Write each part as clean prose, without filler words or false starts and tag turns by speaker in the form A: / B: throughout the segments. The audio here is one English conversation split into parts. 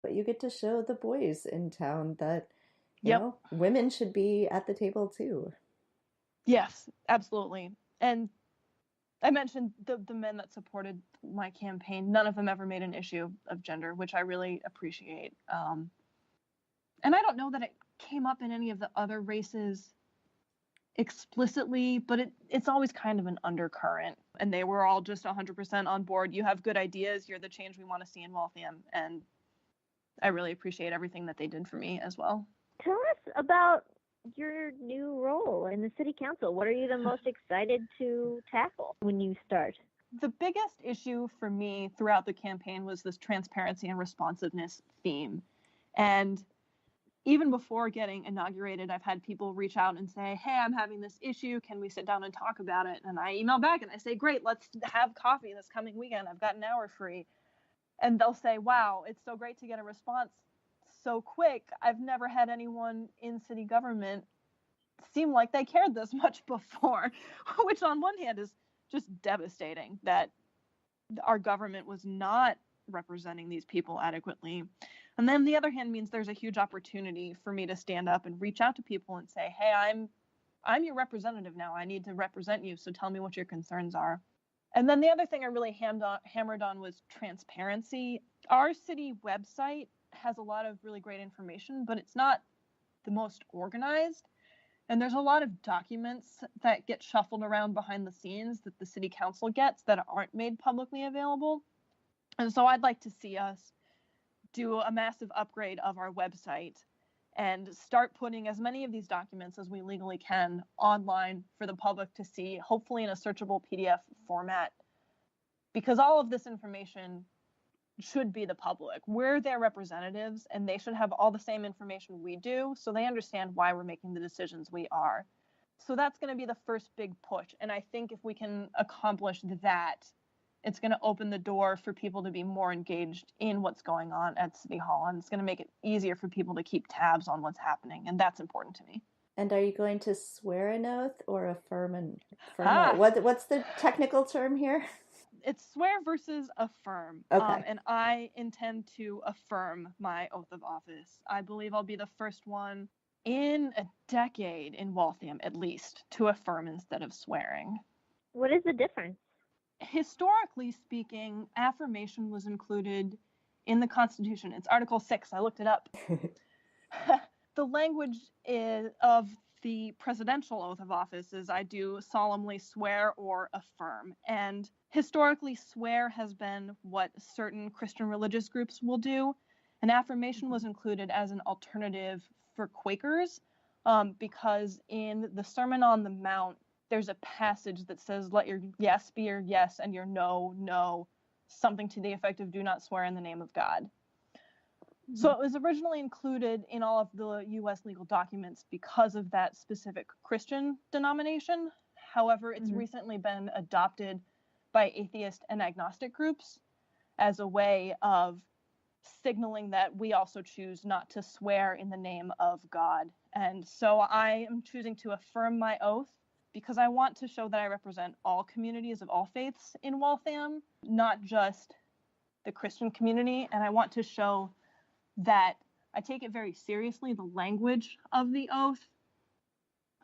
A: But you get to show the boys in town that,
B: Yep.
A: women should be at the table too.
B: Yes, absolutely. And I mentioned the men that supported my campaign. None of them ever made an issue of gender, which I really appreciate. And I don't know that it came up in any of the other races explicitly, but it's always kind of an undercurrent. And they were all just 100% on board. You have good ideas. You're the change we want to see in Waltham. And I really appreciate everything that they did for me as well.
C: Tell us about your new role in the city council. What are you the most excited to tackle when you start?
B: The biggest issue for me throughout the campaign was this transparency and responsiveness theme. And even before getting inaugurated, I've had people reach out and say, hey, I'm having this issue. Can we sit down and talk about it? And I email back and I say, great, let's have coffee this coming weekend. I've got an hour free. And they'll say, wow, it's so great to get a response so quick. I've never had anyone in city government seem like they cared this much before, which on one hand is just devastating that our government was not representing these people adequately. And then the other hand means there's a huge opportunity for me to stand up and reach out to people and say, hey, I'm your representative now. I need to represent you. So tell me what your concerns are. And then the other thing I really hammered on was transparency. Our city website has a lot of really great information, but it's not the most organized. And there's a lot of documents that get shuffled around behind the scenes that the city council gets that aren't made publicly available. And so I'd like to see us do a massive upgrade of our website and start putting as many of these documents as we legally can online for the public to see, hopefully in a searchable PDF format, because all of this information should be the public. We're their representatives, and they should have all the same information we do, so they understand why we're making the decisions we are. So that's going to be the first big push. And I think if we can accomplish that, it's going to open the door for people to be more engaged in what's going on at City Hall. And it's going to make it easier for people to keep tabs on what's happening. And that's important to me.
A: And are you going to swear an oath or affirm an
B: Ah,
A: what's the technical term here?
B: it's swear versus affirm.
A: Okay.
B: And I intend to affirm my oath of office. I believe I'll be the first one in a decade in Waltham, at least, to affirm instead of swearing.
C: What is the difference?
B: Historically speaking, affirmation was included in the Constitution. It's Article 6. I looked it up. The language of the presidential oath of office is I do solemnly swear or affirm. And historically, swear has been what certain Christian religious groups will do. And affirmation was included as an alternative for Quakers because in the Sermon on the Mount, there's a passage that says, let your yes be your yes and your no, no, something to the effect of do not swear in the name of God. Mm-hmm. So it was originally included in all of the U.S. legal documents because of that specific Christian denomination. However, it's recently been adopted by atheist and agnostic groups as a way of signaling that we also choose not to swear in the name of God. And so I am choosing to affirm my oath because I want to show that I represent all communities of all faiths in Waltham, not just the Christian community. And I want to show that I take it very seriously, the language of the oath.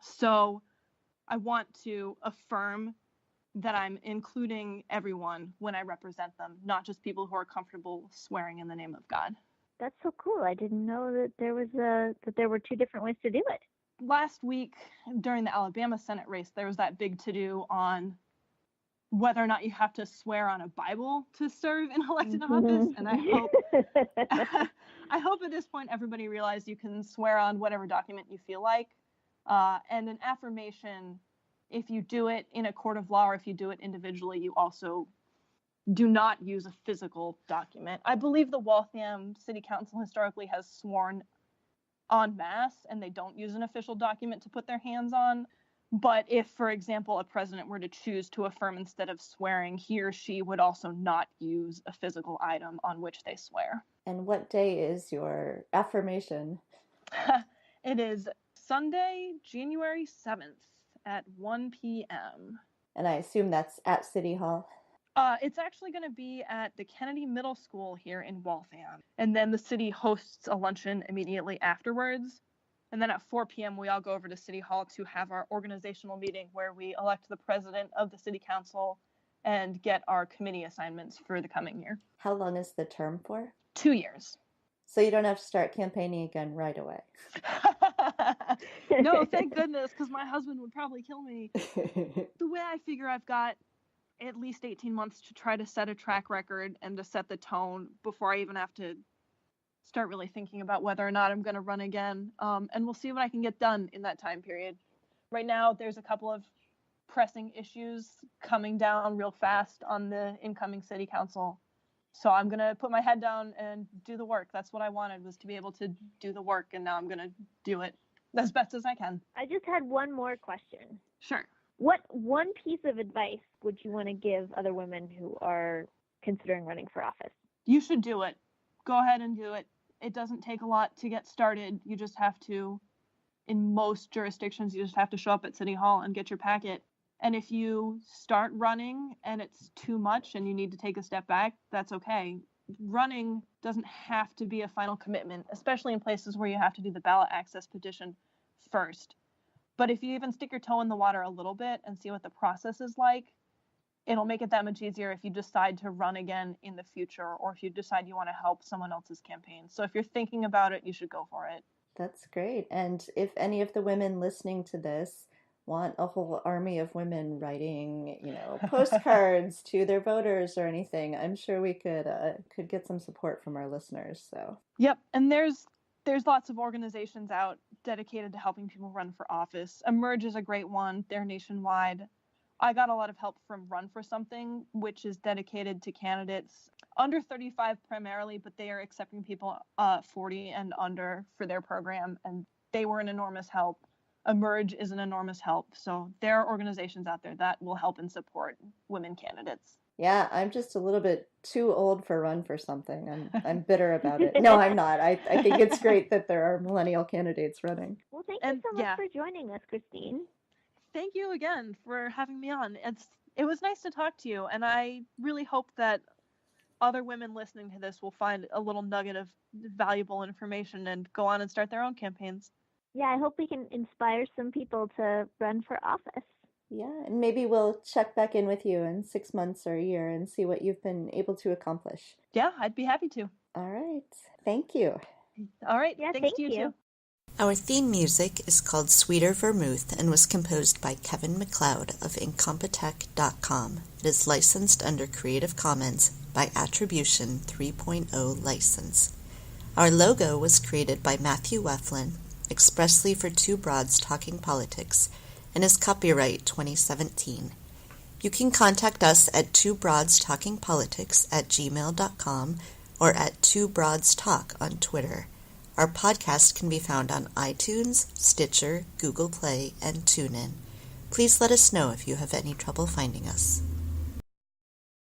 B: So I want to affirm that I'm including everyone when I represent them, not just people who are comfortable swearing in the name of God.
C: That's so cool. I didn't know that there were two different ways to do it.
B: Last week during the Alabama Senate race, there was that big to-do on whether or not you have to swear on a Bible to serve in elected office. And I hope at this point everybody realized you can swear on whatever document you feel like. And an affirmation, if you do it in a court of law or if you do it individually, you also do not use a physical document. I believe the Waltham City Council historically has sworn en masse and they don't use an official document to put their hands on. But if, for example, a president were to choose to affirm instead of swearing, he or she would also not use a physical item on which they swear.
A: And what day is your affirmation?
B: It is Sunday, January 7th at 1 p.m.
A: And I assume that's at City Hall?
B: It's actually going to be at the Kennedy Middle School here in Waltham. And then the city hosts a luncheon immediately afterwards. And then at 4 p.m., we all go over to City Hall to have our organizational meeting where we elect the president of the city council and get our committee assignments for the coming year.
A: How long is the term for?
B: 2 years.
A: So you don't have to start campaigning again right away.
B: No, thank goodness, because my husband would probably kill me. The way I figure I've got at least 18 months to try to set a track record and to set the tone before I even have to start really thinking about whether or not I'm going to run again. And we'll see what I can get done in that time period. Right now, there's a couple of pressing issues coming down real fast on the incoming city council. So I'm going to put my head down and do the work. That's what I wanted, was to be able to do the work. And now I'm going to do it as best as I can.
C: I just had one more question.
B: Sure.
C: What one piece of advice would you want to give other women who are considering running for office?
B: You should do it. Go ahead and do it. It doesn't take a lot to get started. You just have to, in most jurisdictions, you just have to show up at City Hall and get your packet. And if you start running and it's too much and you need to take a step back, that's okay. Running doesn't have to be a final commitment, especially in places where you have to do the ballot access petition first. But if you even stick your toe in the water a little bit and see what the process is like, it'll make it that much easier if you decide to run again in the future, or if you decide you want to help someone else's campaign. So if you're thinking about it, you should go for it.
A: That's great. And if any of the women listening to this want a whole army of women writing, postcards to their voters or anything, I'm sure we could get some support from our listeners. So.
B: Yep, and there's lots of organizations out dedicated to helping people run for office. Emerge is a great one. They're nationwide. I got a lot of help from Run for Something, which is dedicated to candidates under 35 primarily, but they are accepting people 40 and under for their program, and they were an enormous help. Emerge is an enormous help. So there are organizations out there that will help and support women candidates.
A: Yeah, I'm just a little bit too old for Run for Something. I'm bitter about it. No, I'm not. I think it's great that there are millennial candidates running.
C: Well, thank you so much for joining us, Kristine.
B: Thank you again for having me on. It was nice to talk to you, and I really hope that other women listening to this will find a little nugget of valuable information and go on and start their own campaigns.
C: Yeah, I hope we can inspire some people to run for office.
A: Yeah, and maybe we'll check back in with you in 6 months or a year and see what you've been able to accomplish.
B: Yeah, I'd be happy to.
A: All right. Thank you.
B: All right.
C: Yeah,
B: thanks to you too.
D: Our theme music is called Sweeter Vermouth and was composed by Kevin MacLeod of Incompetech.com. It is licensed under Creative Commons by Attribution 3.0 license. Our logo was created by Matthew Weflin, expressly for Two Broads Talking Politics, and is copyright 2017. You can contact us at twobroadstalkingpolitics@gmail.com or at twobroadstalk on Twitter. Our podcast can be found on iTunes, Stitcher, Google Play, and TuneIn. Please let us know if you have any trouble finding us.